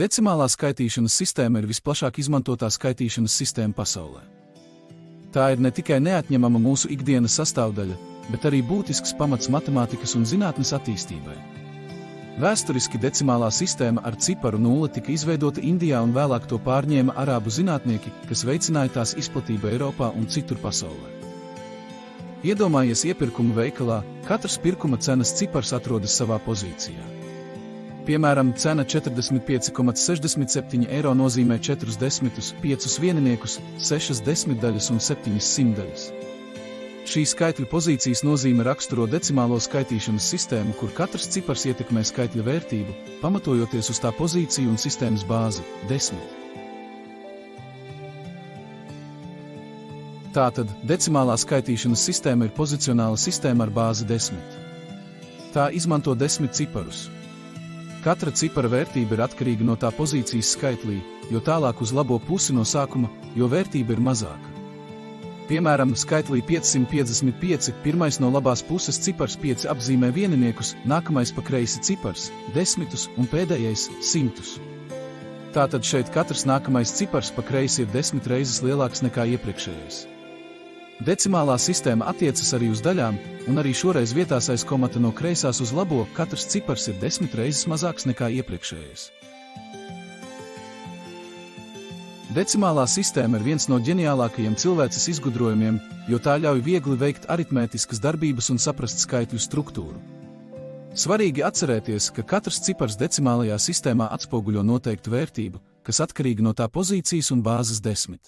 Decimālā skaitīšanas sistēma ir visplašāk izmantotā skaitīšanas sistēma pasaulē. Tā ir ne tikai neatņemama mūsu ikdienas sastāvdaļa, bet arī būtisks pamats matemātikas un zinātnes attīstībai. Vēsturiski decimālā sistēma ar ciparu 0 tika izveidota Indijā un vēlāk to pārņēma arābu zinātnieki, kas veicināja tās izplatību Eiropā un citur pasaulē. Iedomājies iepirkuma veikalā, katrs pirkuma cenas cipars atrodas savā pozīcijā. Piemēram, cena 45,67 eiro nozīmē 4 desmitus, 5 vieniniekus, 6 desmitdaļas un 7 simtdaļas. Šī skaitļu pozīcijas nozīme raksturo decimālo skaitīšanas sistēmu, kur katrs cipars ietekmē skaitļa vērtību, pamatojoties uz tā pozīciju un sistēmas bāzi – 10. Tātad, decimālā skaitīšanas sistēma ir pozicionāla sistēma ar bāzi 10. Tā izmanto 10 ciparus. Katra cipara vērtība ir atkarīga no tā pozīcijas skaitlī, jo tālāk uz labo pusi no sākuma, jo vērtība ir mazāka. Piemēram, skaitlī 555 pirmais no labās puses cipars 5 apzīmē vieniniekus, nākamais pa kreisi cipars – desmitus un pēdējais – simtus. Tātad šeit katrs nākamais cipars pa kreisi ir 10 reizes lielāks nekā iepriekšējais. Decimālā sistēma attiecas arī uz daļām, un arī šoreiz vietās aiz komata no kreisās uz labo katrs cipars ir 10 reizes mazāks nekā iepriekšējais. Decimālā sistēma ir viens no ģeniālākajiem cilvēces izgudrojumiem, jo tā ļauj viegli veikt aritmētiskas darbības un saprast skaitļu struktūru. Svarīgi atcerēties, ka katrs cipars decimālajā sistēmā atspoguļo noteiktu vērtību, kas atkarīga no tā pozīcijas un bāzes 10.